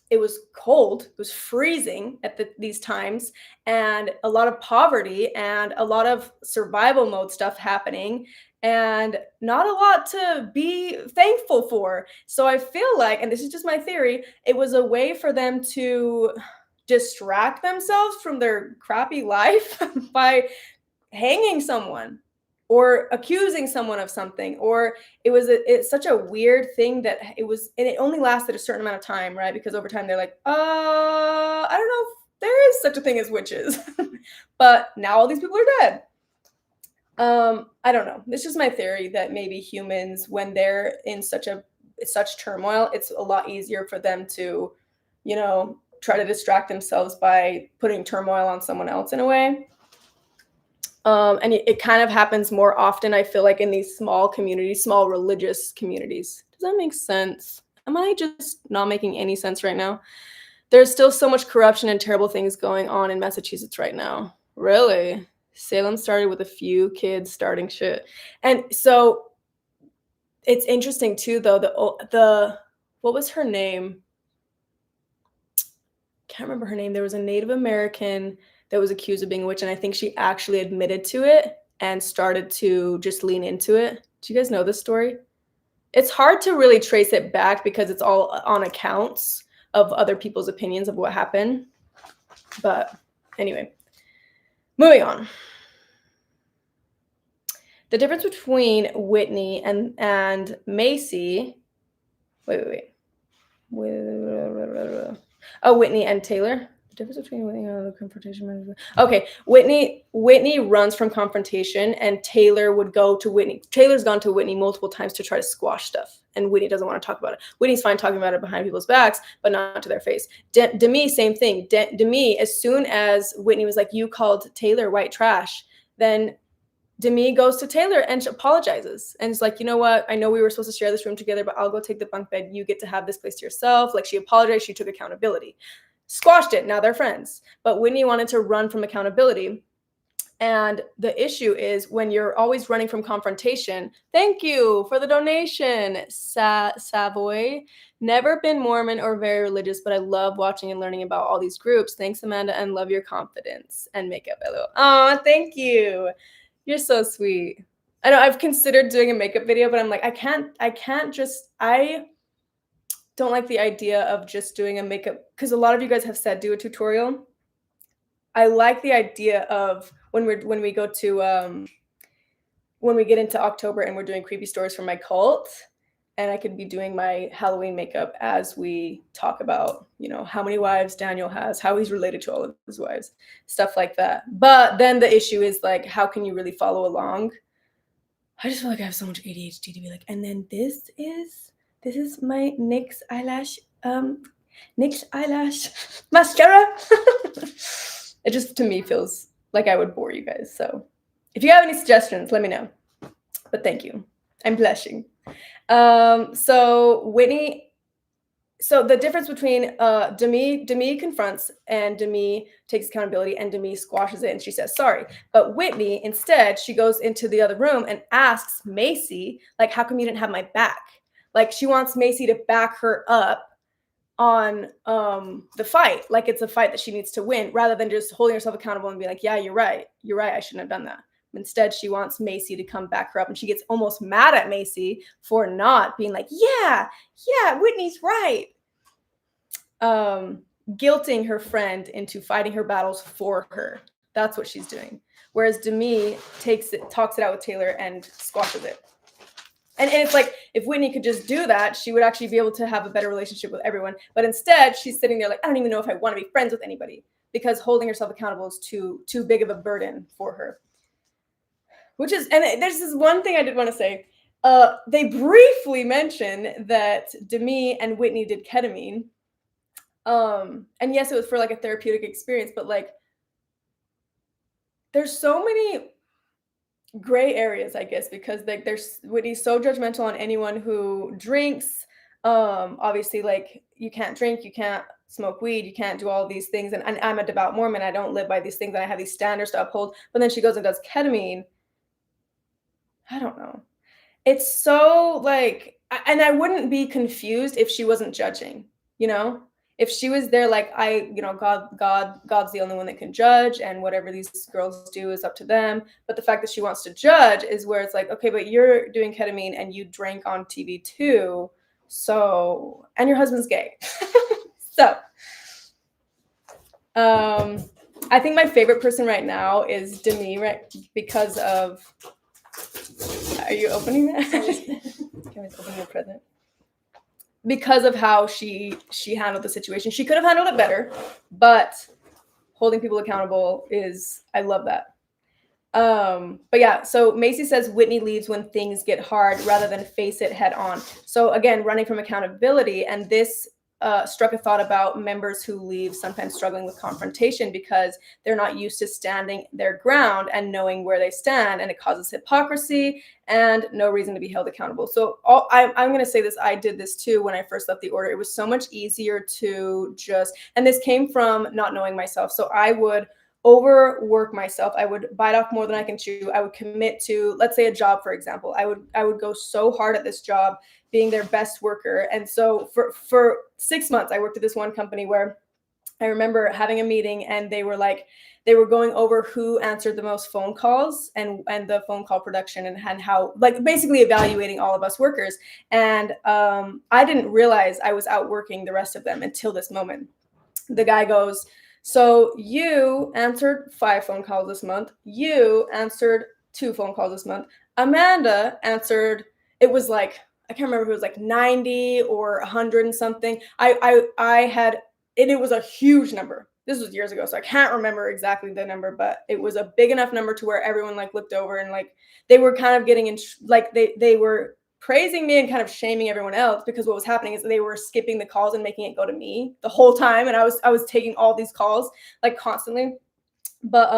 it was cold, it was freezing at these times, and a lot of poverty and a lot of survival mode stuff happening, and not a lot to be thankful for. So I feel like, and this is just my theory, it was a way for them to distract themselves from their crappy life by hanging someone or accusing someone of something. Or it's such a weird thing that and it only lasted a certain amount of time, right? Because over time they're like, I don't know if there is such a thing as witches. But now all these people are dead. I don't know. It's just my theory that maybe humans, when they're in such turmoil, it's a lot easier for them to, try to distract themselves by putting turmoil on someone else in a way. And it kind of happens more often, I feel like, in these small communities, small religious communities. Does that make sense? Am I just not making any sense right now? There's still so much corruption and terrible things going on in Massachusetts right now. Really? Salem started with a few kids starting shit. And so it's interesting too, though, what was her name? Can't remember her name. There was a Native American that was accused of being a witch, and I think she actually admitted to it and started to just lean into it. Do you guys know this story? It's hard to really trace it back because it's all on accounts of other people's opinions of what happened. But anyway, moving on. The difference between Whitney and Macy. Wait. Oh, Whitney and Taylor. The difference between Whitney and the confrontation. Okay, Whitney runs from confrontation, and Taylor would go to Whitney. Taylor's gone to Whitney multiple times to try to squash stuff, and Whitney doesn't want to talk about it. Whitney's fine talking about it behind people's backs, but not to their face. Demi, same thing. Demi, as soon as Whitney was like, "You called Taylor white trash," then Demi goes to Taylor and apologizes. And it's like, you know what? I know we were supposed to share this room together, but I'll go take the bunk bed. You get to have this place to yourself. Like, she apologized. She took accountability. Squashed it. Now they're friends. But Whitney wanted to run from accountability. And the issue is when you're always running from confrontation. Thank you for the donation, Savoy. Never been Mormon or very religious, but I love watching and learning about all these groups. Thanks, Amanda, and love your confidence and makeup. Oh, thank you. You're so sweet. I know I've considered doing a makeup video, but I'm like, I don't like the idea of just doing a makeup because a lot of you guys have said do a tutorial. I like the idea of when we go to when we get into October and we're doing creepy stories from my cult, and I could be doing my Halloween makeup as we talk about, how many wives Daniel has, how he's related to all of his wives, stuff like that. But then the issue is like, how can you really follow along? I just feel like I have so much ADHD to be like, and then this is my NYX eyelash mascara. It just to me feels like I would bore you guys. So if you have any suggestions, let me know. But thank you. I'm blushing. So Whitney. So the difference between Demi confronts and Demi takes accountability and Demi squashes it and she says sorry. But Whitney, instead, she goes into the other room and asks Macy, like, how come you didn't have my back? Like she wants Macy to back her up on the fight, like it's a fight that she needs to win, rather than just holding herself accountable and be like, yeah, you're right, I shouldn't have done that. Instead, she wants Macy to come back her up, and she gets almost mad at Macy for not being like, yeah, Whitney's right. Guilting her friend into fighting her battles for her. That's what she's doing. Whereas Demi talks it out with Taylor and squashes it. And it's like, if Whitney could just do that, she would actually be able to have a better relationship with everyone. But instead, she's sitting there like, I don't even know if I want to be friends with anybody, because holding herself accountable is too big of a burden for her. Which is, and there's this one thing I did want to say. They briefly mention that Demi and Whitney did ketamine. And yes, it was for like a therapeutic experience, but like, there's so many gray areas, I guess, because like there's Whitney's so judgmental on anyone who drinks. Obviously, like you can't drink, you can't smoke weed, you can't do all these things. And I'm a devout Mormon, I don't live by these things, and I have these standards to uphold. But then she goes and does ketamine. I don't know. It's so like, and I wouldn't be confused if she wasn't judging, if she was there like, God's the only one that can judge, and whatever these girls do is up to them. But the fact that she wants to judge is where it's like, okay, but you're doing ketamine and you drank on TV too, so, and your husband's gay. So I think my favorite person right now is Demi, right? Because of, are you opening that? Can I open your present? Because of how she handled the situation. She could have handled it better, but holding people accountable is, I love that. But yeah, so Macy says Whitney leaves when things get hard rather than face it head on. So again, running from accountability, and this struck a thought about members who leave sometimes struggling with confrontation because they're not used to standing their ground and knowing where they stand, and it causes hypocrisy and no reason to be held accountable. So I'm going to say this, I did this too when I first left the order. It was so much easier to just, and this came from not knowing myself. So I would overwork myself. I would bite off more than I can chew. I would commit to, let's say, a job, for example. I would go so hard at this job, being their best worker. And so for 6 months, I worked at this one company where I remember having a meeting, and they were going over who answered the most phone calls and the phone call production and how, like, basically evaluating all of us workers. And I didn't realize I was outworking the rest of them until this moment. The guy goes, so you answered 5 phone calls this month. You answered 2 phone calls this month. Amanda answered, it was like, I can't remember if it was like 90 or 100 and something. I had, and it was a huge number. This was years ago, so I can't remember exactly the number, but it was a big enough number to where everyone like looked over and like they were kind of getting in, like they were praising me and kind of shaming everyone else, because what was happening is they were skipping the calls and making it go to me the whole time, and I was taking all these calls like constantly. But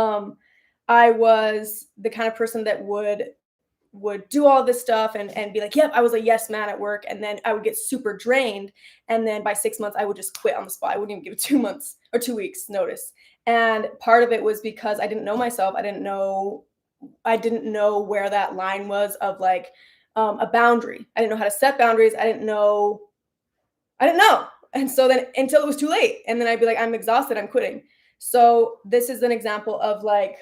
I was the kind of person that would do all this stuff and be like, yep, I was a yes man at work, and then I would get super drained, and then by 6 months I would just quit on the spot. I wouldn't even give it 2 months or 2 weeks notice. And part of it was because I didn't know myself. I didn't know where that line was of like a boundary. I didn't know how to set boundaries. I didn't know. And so then until it was too late, and then I'd be like, I'm exhausted, I'm quitting. So this is an example of like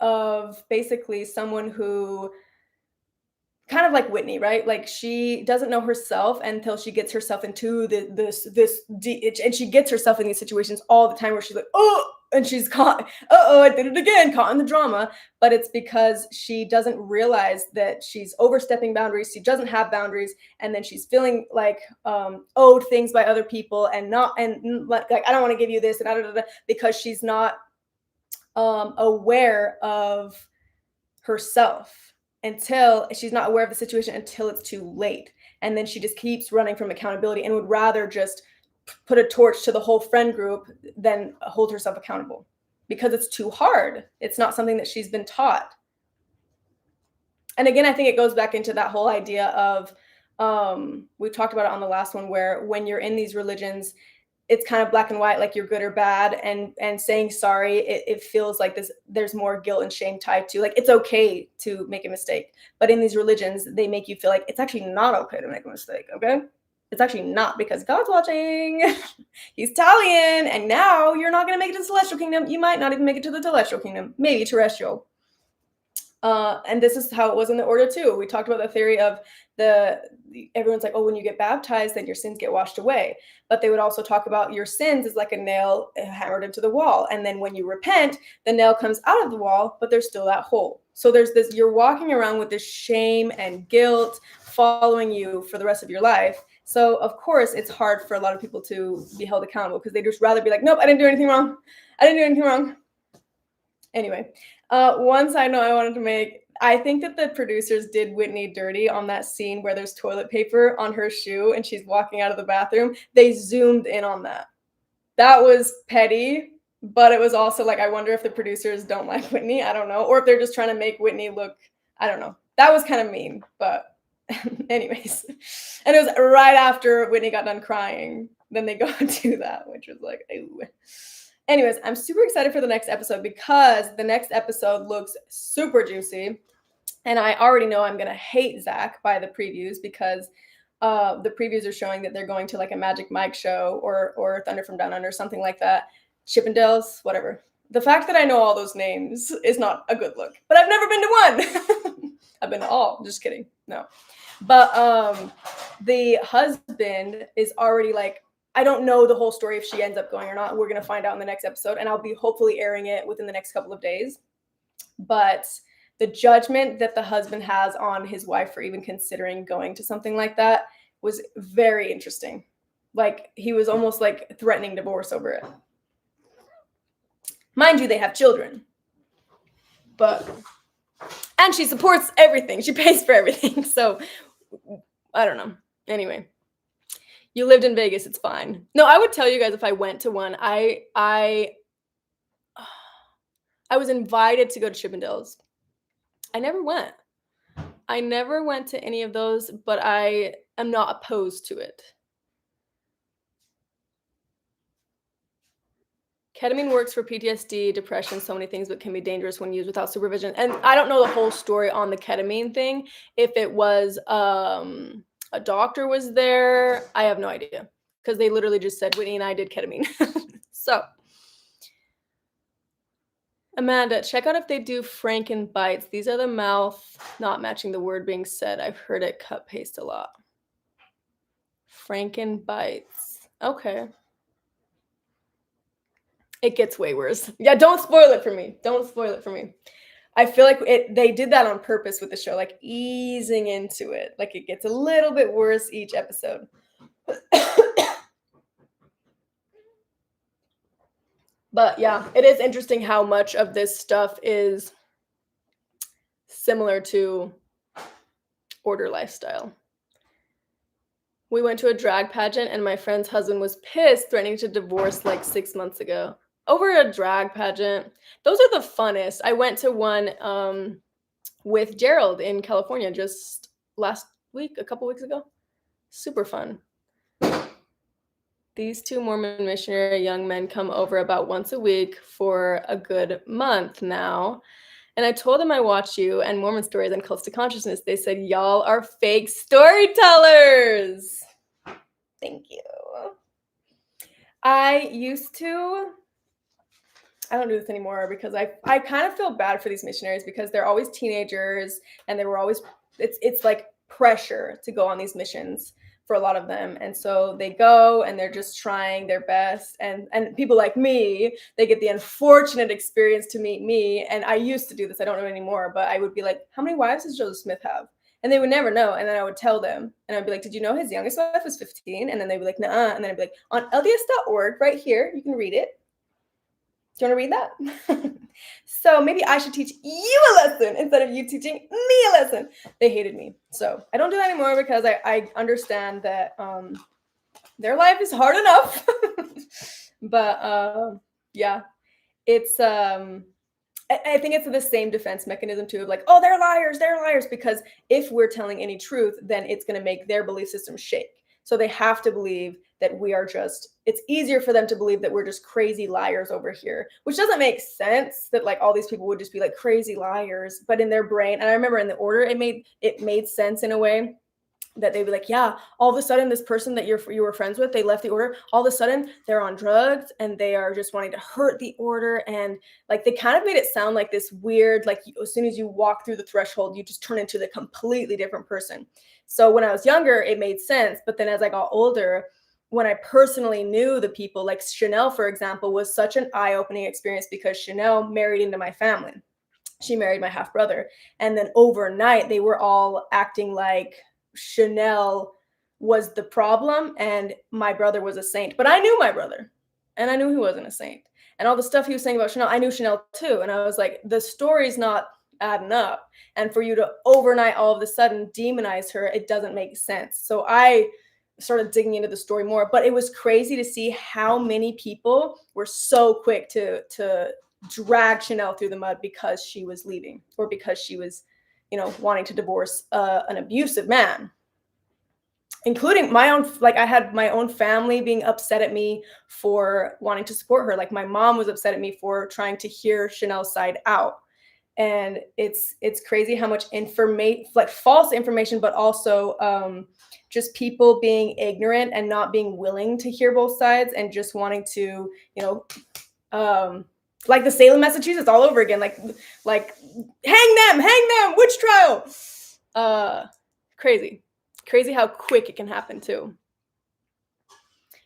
of basically someone who kind of like Whitney, right? Like she doesn't know herself until she gets herself into and she gets herself in these situations all the time where she's like, oh, and she's caught, oh, I did it again, caught in the drama. But it's because she doesn't realize that she's overstepping boundaries. She doesn't have boundaries, and then she's feeling like owed things by other people, and not and like I don't want to give you this, and because she's not aware of herself until she's not aware of the situation until it's too late. And then she just keeps running from accountability and would rather just put a torch to the whole friend group than hold herself accountable because it's too hard. It's not something that she's been taught. And again, I think it goes back into that whole idea of we talked about it on the last one, where when you're in these religions, it's kind of black and white, like you're good or bad, and saying sorry, it feels like there's more guilt and shame tied to, like, it's okay to make a mistake. But in these religions, they make you feel like it's actually not okay to make a mistake. Okay, it's actually not, because God's watching. He's Italian, and now you're not going to make it to the celestial kingdom. You might not even make it to the celestial kingdom, maybe terrestrial. And this is how it was in the order too. We talked about the theory of everyone's like, oh, when you get baptized, then your sins get washed away. But they would also talk about your sins as like a nail hammered into the wall. And then when you repent, the nail comes out of the wall, but there's still that hole. So there's this, you're walking around with this shame and guilt following you for the rest of your life. So of course it's hard for a lot of people to be held accountable, because they just rather be like, nope, I didn't do anything wrong. I didn't do anything wrong. Anyway, one side note I wanted to make, I think that the producers did Whitney dirty on that scene where there's toilet paper on her shoe and she's walking out of the bathroom. They zoomed in on that. That was petty, but it was also like, I wonder if the producers don't like Whitney. I don't know. Or if they're just trying to make Whitney look, I don't know. That was kind of mean, but anyways. And it was right after Whitney got done crying. Then they go and do that, which was like, ooh. Anyways, I'm super excited for the next episode, because the next episode looks super juicy. And I already know I'm going to hate Zach by the previews, because the previews are showing that they're going to like a Magic Mike show or Thunder from Down Under, something like that. Chippendales, whatever. The fact that I know all those names is not a good look. But I've never been to one. I've been to all. Just kidding. No. But the husband is already like, I don't know the whole story if she ends up going or not. We're going to find out in the next episode, and I'll be hopefully airing it within the next couple of days. But the judgment that the husband has on his wife for even considering going to something like that was very interesting. Like, he was almost like threatening divorce over it. Mind you, they have children. And she supports everything. She pays for everything. So, I don't know. Anyway. You lived in Vegas, it's fine. No, I would tell you guys if I went to one. I was invited to go to Chippendales. I never went. I never went to any of those, but I am not opposed to it. Ketamine works for PTSD, depression, so many things, but can be dangerous when used without supervision. And I don't know the whole story on the ketamine thing. If it was a doctor was there, I have no idea, because they literally just said Whitney and I did ketamine. So, Amanda, check out if they do Franken bites. These are the mouth not matching the word being said. I've heard it cut paste a lot. Franken bites. Okay. It gets way worse. Yeah, don't spoil it for me. Don't spoil it for me. I feel like they did that on purpose with the show, like easing into it. Like, it gets a little bit worse each episode. But yeah, it is interesting how much of this stuff is similar to Order Lifestyle. We went to a drag pageant and my friend's husband was pissed, threatening to divorce like 6 months ago over a drag pageant. Those are the funnest. I went to one with Gerald in California just last week, a couple weeks ago. Super fun. These two Mormon missionary young men come over about once a week for a good month now. And I told them I watch you and Mormon Stories and Cults to Consciousness. They said, y'all are fake storytellers. Thank you. I used to I don't do this anymore because I kind of feel bad for these missionaries because they're always teenagers and they were always it's like pressure to go on these missions for a lot of them. And so they go and they're just trying their best, and people like me, they get the unfortunate experience to meet me. And I used to do this, I don't know anymore, but I would be like, how many wives does Joseph Smith have? And they would never know. And then I would tell them, and I'd be like, did you know his youngest wife was 15? And then they'd be like, nah. And then I'd be like, on LDS.org right here, you can read it. Do you want to read that? So maybe I should teach you a lesson instead of you teaching me a lesson. They hated me. So I don't do that anymore because I understand that their life is hard enough. But yeah, it's I think it's the same defense mechanism too, of like, oh, they're liars, because if we're telling any truth, then it's going to make their belief system shake. So they have to believe that we are just, it's easier for them to believe that we're just crazy liars over here, which doesn't make sense, that like all these people would just be like crazy liars, but in their brain, and I remember in the order, it made sense in a way that they'd be like, yeah, all of a sudden this person that you were friends with, they left the order, all of a sudden they're on drugs and they are just wanting to hurt the order. And like they kind of made it sound like this weird, like as soon as you walk through the threshold, you just turn into the completely different person. So when I was younger, it made sense. But then as I got older, when I personally knew the people, like Chanel, for example, was such an eye-opening experience because Chanel married into my family. She married my half brother. And then overnight, they were all acting like Chanel was the problem and my brother was a saint. But I knew my brother and I knew he wasn't a saint. And all the stuff he was saying about Chanel, I knew Chanel too. And I was like, the story's not adding up. And for you to overnight all of a sudden demonize her, it doesn't make sense. So I started digging into the story more, but it was crazy to see how many people were so quick to drag Chanel through the mud because she was leaving or because she was, wanting to divorce an abusive man, including my own, like I had my own family being upset at me for wanting to support her. Like my mom was upset at me for trying to hear Chanel's side out. And it's crazy how much information, like false information, but also just people being ignorant and not being willing to hear both sides and just wanting to, like the Salem, Massachusetts all over again, like hang them, witch trial. Crazy how quick it can happen too.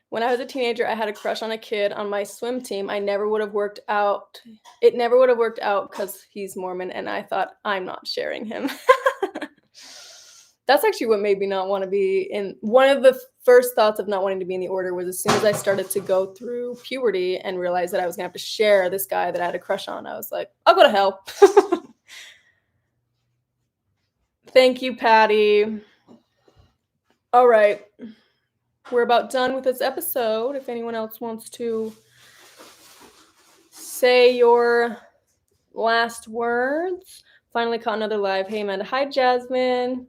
When I was a teenager, I had a crush on a kid on my swim team. It never would have worked out because he's Mormon, and I thought, I'm not sharing him. That's actually what made me not want to be in. One of the first thoughts of not wanting to be in the order was as soon as I started to go through puberty and realized that I was going to have to share this guy that I had a crush on. I was like, I'll go to hell. Thank you, Patty. All right. We're about done with this episode. If anyone else wants to say your last words. Finally caught another live. Hey, Amanda. Hi, Jasmine.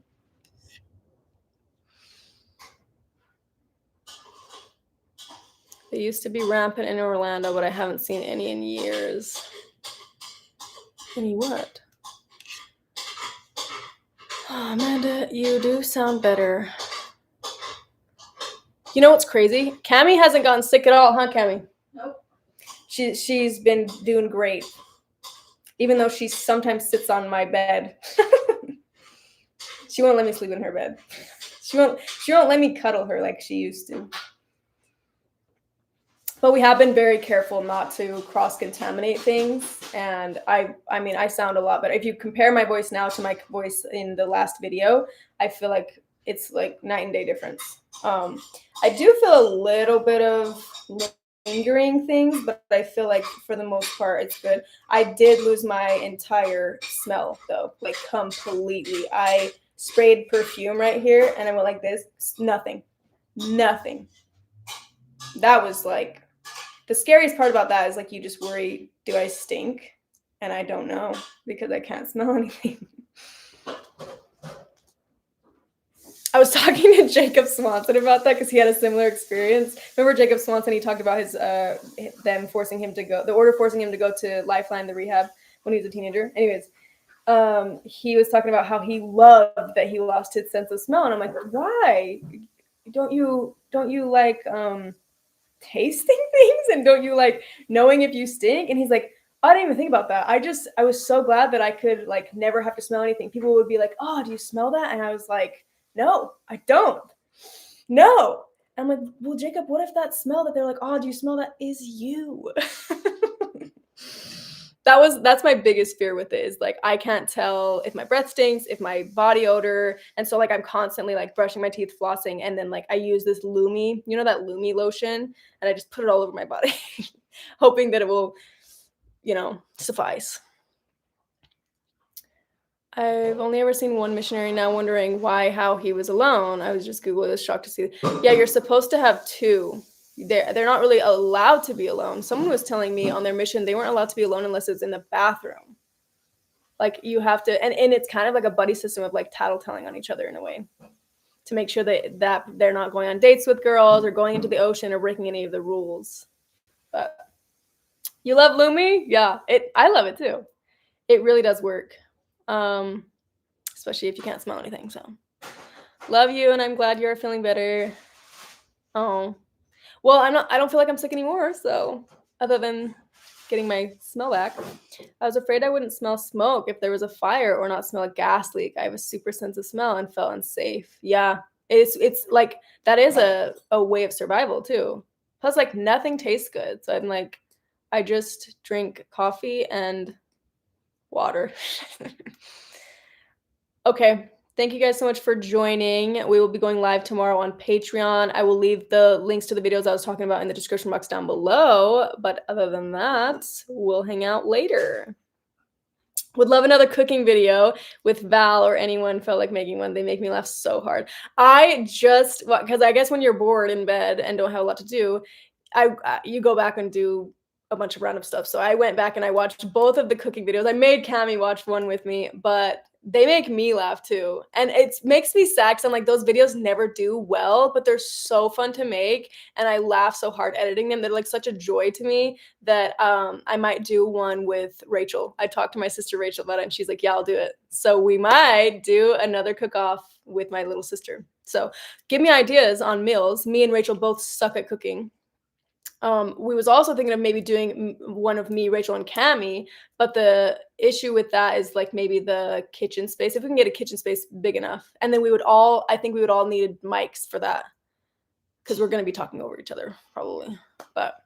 They used to be rampant in Orlando, but I haven't seen any in years. Any what? Oh, Amanda, you do sound better. You know what's crazy? Cammie hasn't gotten sick at all, huh, Cammie? Nope. She's been doing great. Even though she sometimes sits on my bed. She won't let me sleep in her bed. She won't let me cuddle her like she used to. But we have been very careful not to cross-contaminate things. And I mean, I sound a lot better. If you compare my voice now to my voice in the last video, I feel like it's like night and day difference. I do feel a little bit of lingering things, but I feel like for the most part, it's good. I did lose my entire smell though, like completely. I sprayed perfume right here and I went like this, nothing. That was like, the scariest part about that is like you just worry, do I stink? And I don't know because I can't smell anything. I was talking to Jacob Swanson about that because he had a similar experience. Remember Jacob Swanson? He talked about his them forcing him to go, the order forcing him to go to Lifeline, the rehab, when he was a teenager. Anyways, he was talking about how he loved that he lost his sense of smell, and I'm like, why? Don't you like tasting things and don't you like knowing if you stink? And he's like, I didn't even think about that. I was so glad that I could like never have to smell anything. People would be like, oh, do you smell that? And I was like, no, I don't. No. And I'm like, well, Jacob, what if that smell that they're like, oh, do you smell that is you? That's my biggest fear with it, is like I can't tell if my breath stinks, if my body odor. And so like I'm constantly like brushing my teeth, flossing, and then like I use this Lumi, you know, that Lumi lotion, and I just put it all over my body, hoping that it will, you know, suffice. I've only ever seen one missionary, now wondering why, how he was alone. I was just Googling this, shocked to see. Yeah, you're supposed to have two. They're not really allowed to be alone. Someone was telling me on their mission they weren't allowed to be alone unless it's in the bathroom. Like you have to, and it's kind of like a buddy system of like tattletelling on each other in a way to make sure that they're not going on dates with girls or going into the ocean or breaking any of the rules. But you love Lumi? Yeah, I love it too. It really does work. Especially if you can't smell anything. So love you, and I'm glad you're feeling better. Oh, well, I don't feel like I'm sick anymore. So other than getting my smell back, I was afraid I wouldn't smell smoke if there was a fire or not smell a gas leak. I have a super sense of smell and felt unsafe. Yeah, it's like that is a way of survival too. Plus, like nothing tastes good. So I'm like, I just drink coffee and water. Okay. Thank you guys so much for joining. We will be going live tomorrow on Patreon. I will leave the links to the videos I was talking about in the description box down below. But other than that, we'll hang out later. Would love another cooking video with Val or anyone felt like making one. They make me laugh so hard. Because I guess when you're bored in bed and don't have a lot to do, you go back and do a bunch of random stuff. So I went back and I watched both of the cooking videos. I made Cami watch one with me, but they make me laugh too. And it makes me sad because I'm like, those videos never do well, but they're so fun to make. And I laugh so hard editing them. They're like such a joy to me that I might do one with Rachel. I talked to my sister Rachel about it, and she's like, yeah, I'll do it. So we might do another cook-off with my little sister. So give me ideas on meals. Me and Rachel both suck at cooking. We was also thinking of maybe doing one of me, Rachel, and Cami, but the issue with that is like maybe the kitchen space. If we can get a kitchen space big enough, and then I think we would all need mics for that because we're going to be talking over each other probably. But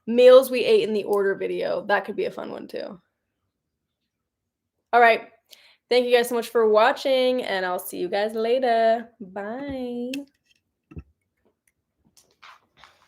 meals we ate in the order video, that could be a fun one too. All right. Thank you guys so much for watching, and I'll see you guys later. Bye.